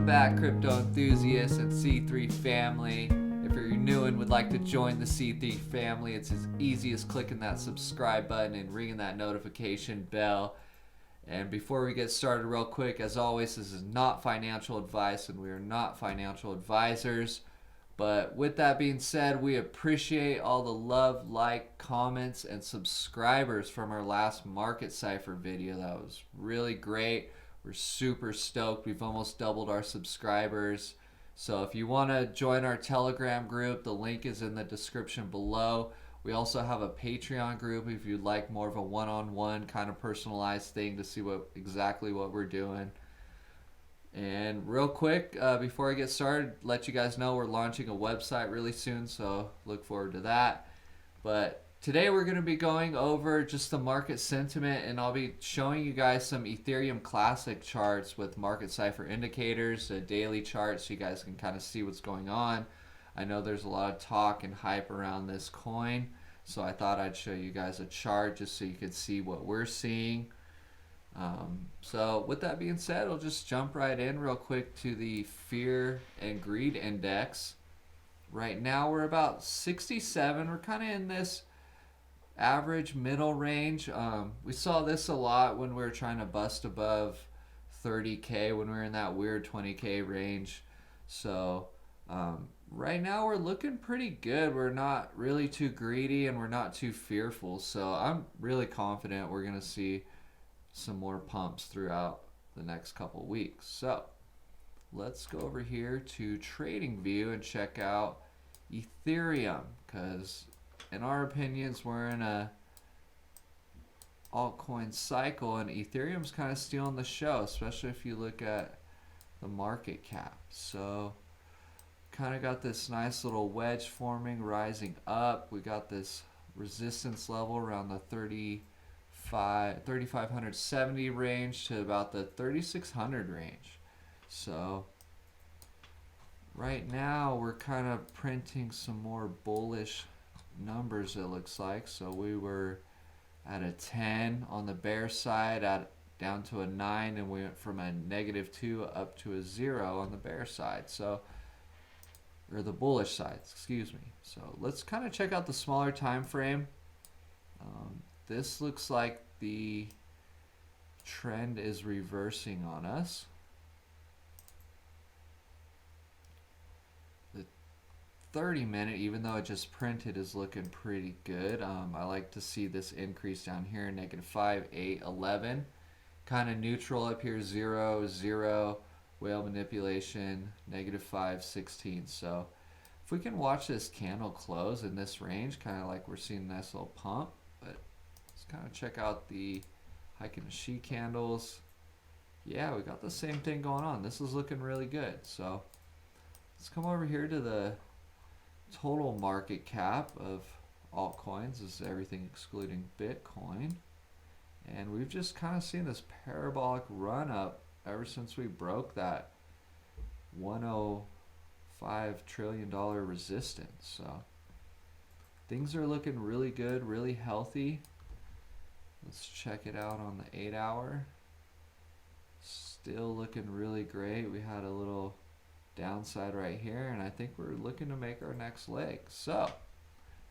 back, crypto enthusiasts and C3 family. If you're new and would like to join the C3 family, it's as easy as clicking that subscribe button and ringing that notification bell. And before we get started, real quick, as always, this is not financial advice and we are not financial advisors. But with that being said, we appreciate all the love, like, comments, and subscribers from our last Market Cipher video. That was really great. We're super stoked. We've almost doubled our subscribers. So if you want to join our Telegram group, the link is in the description below. We also have a Patreon group if you'd like more of a one-on-one kind of personalized thing to see exactly what we're doing. And real quick, before I get started, let you guys know we're launching a website really soon, so look forward to that. But today we're going to be going over just the market sentiment, and I'll be showing you guys some Ethereum Classic charts with Market Cipher indicators, a daily chart, so you guys can kind of see what's going on. I know there's a lot of talk and hype around this coin, so I thought I'd show you guys a chart just so you could see what we're seeing. So with that being said, I'll just jump right in real quick to the fear and greed index. Right now we're about 67. We're kind of in this average middle range. We saw this a lot when we were trying to bust above 30K, when we were in that weird 20K range. So right now we're looking pretty good. We're not really too greedy and we're not too fearful. So I'm really confident we're going to see some more pumps throughout the next couple weeks. So let's go over here to TradingView and check out Ethereum, because in our opinions we're in a altcoin cycle and Ethereum's kind of stealing the show, especially if you look at the market cap. So kind of got this nice little wedge forming, rising up. We got this resistance level around the 3,570 range to about the 3,600 range. So right now we're kind of printing some more bullish numbers, it looks like. So we were at a 10 on the bear side, down to a 9, and we went from a -2 up to a 0 on the bear side. So, or the bullish side, excuse me. So let's kind of check out the smaller time frame. This looks like the trend is reversing on us. The 30-minute, even though it just printed, is looking pretty good. I like to see this increase down here, -5, 8, 11. Kind of neutral up here, 0, 0. Whale manipulation, -5, 16. So if we can watch this candle close in this range, kind of like we're seeing a nice little pump. But let's kind of check out the Heikin-Ashi candles. Yeah, we got the same thing going on. This is looking really good. So let's come over here to the total market cap of altcoins. This is everything excluding Bitcoin. And we've just kind of seen this parabolic run up ever since we broke that $105 trillion resistance. So things are looking really good, really healthy. Let's check it out on the 8-hour. Still looking really great. We had a little downside right here, and I think we're looking to make our next leg. So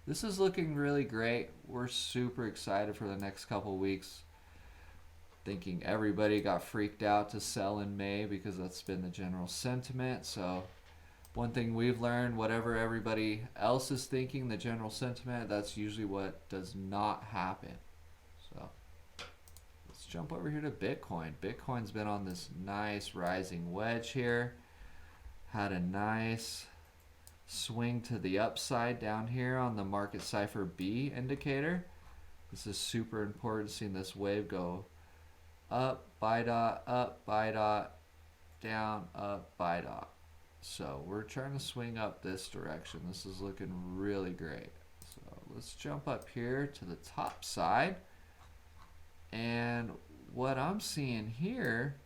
this is looking really great. We're super excited for the next couple weeks. Thinking everybody got freaked out to sell in May because that's been the general sentiment. So one thing we've learned, whatever everybody else is thinking, the general sentiment, that's usually what does not happen. So let's jump over here to Bitcoin. Bitcoin's been on this nice rising wedge here. Had a nice swing to the upside down here on the Market Cipher B indicator. This is super important, seeing this wave go up, buy dot, down, up, buy dot. So we're trying to swing up this direction. This is looking really great. So let's jump up here to the top side. And what I'm seeing here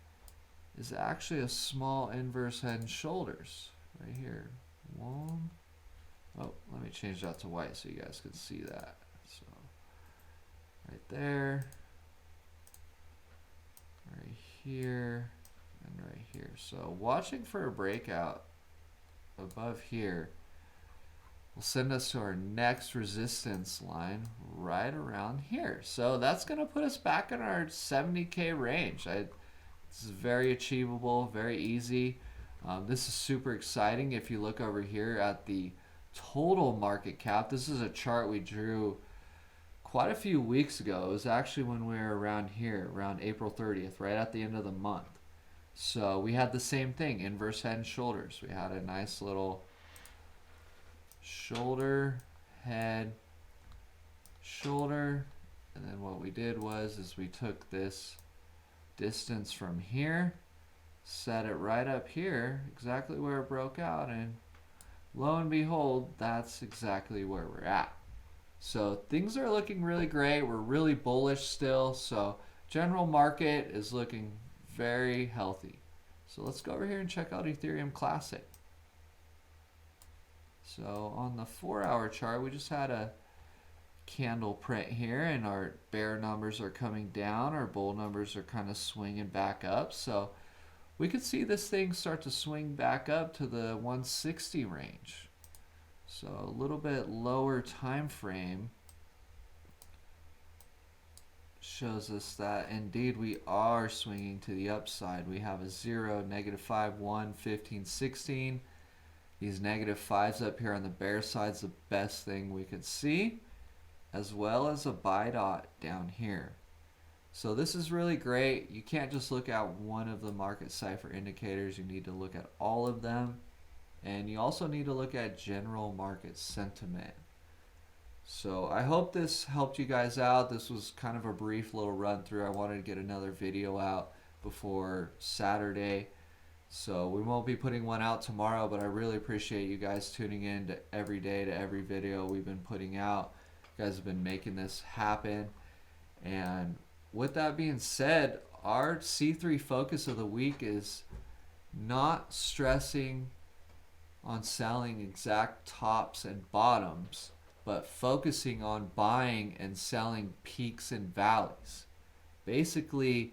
is actually a small inverse head and shoulders right here. One. Oh, let me change that to white so you guys can see that. So right there, right here, and right here. So watching for a breakout above here will send us to our next resistance line right around here. So that's going to put us back in our 70K range. This is very achievable, very easy. This is super exciting. If you look over here at the total market cap, this is a chart we drew quite a few weeks ago. It was actually when we were around here, around April 30th, right at the end of the month. So we had the same thing, inverse head and shoulders. We had a nice little shoulder, head, shoulder, and then what we did is we took this distance from here, set it right up here, exactly where it broke out, and lo and behold, that's exactly where we're at. So things are looking really great. We're really bullish still, so general market is looking very healthy. So let's go over here and check out Ethereum Classic. So on the 4-hour chart, we just had a candle print here, and our bear numbers are coming down, our bull numbers are kind of swinging back up. So we could see this thing start to swing back up to the 160 range. So a little bit lower time frame shows us that indeed we are swinging to the upside. We have a 0, -5, 1, 15, 16. These -5s up here on the bear side is the best thing we could see, as well as a buy dot down here. So this is really great. You can't just look at one of the market cipher indicators. You need to look at all of them. And you also need to look at general market sentiment. So I hope this helped you guys out. This was kind of a brief little run through. I wanted to get another video out before Saturday. So we won't be putting one out tomorrow, but I really appreciate you guys tuning in to every day, to every video we've been putting out. You guys have been making this happen. And with that being said, our C3 focus of the week is not stressing on selling exact tops and bottoms, but focusing on buying and selling peaks and valleys. Basically,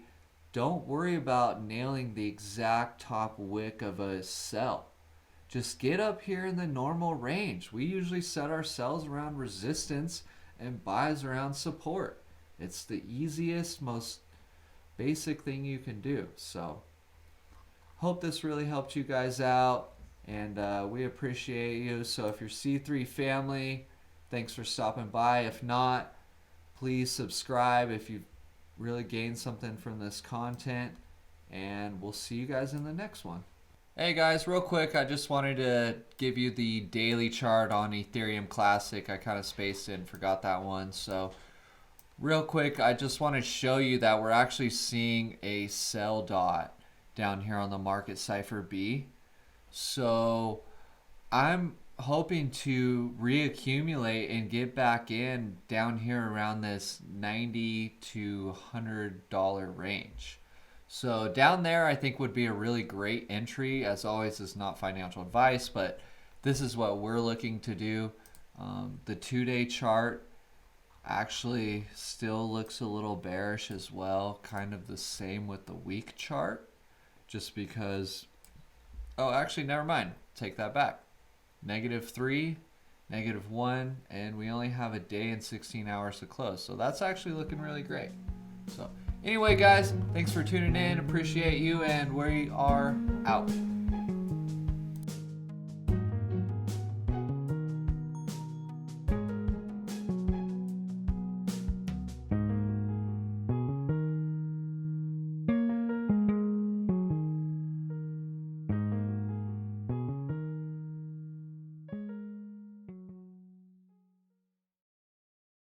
don't worry about nailing the exact top wick of a sell. Just get up here in the normal range. We usually set ourselves around resistance and buys around support. It's the easiest, most basic thing you can do. So hope this really helped you guys out, and we appreciate you. So if you're C3 family, thanks for stopping by. If not, please subscribe if you've really gained something from this content, and we'll see you guys in the next one. Hey guys, real quick, I just wanted to give you the daily chart on Ethereum Classic. I kind of spaced it and forgot that one. So real quick, I just want to show you that we're actually seeing a sell dot down here on the market cipher B. So I'm hoping to reaccumulate and get back in down here around this $90 to $100 range. So down there I think would be a really great entry. As always, it's not financial advice, but this is what we're looking to do. The 2-day chart actually still looks a little bearish as well, kind of the same with the week chart, just because, oh actually never mind, take that back. -3, -1, and we only have a day and 16 hours to close. So that's actually looking really great. So anyway guys, thanks for tuning in, appreciate you, and we are out.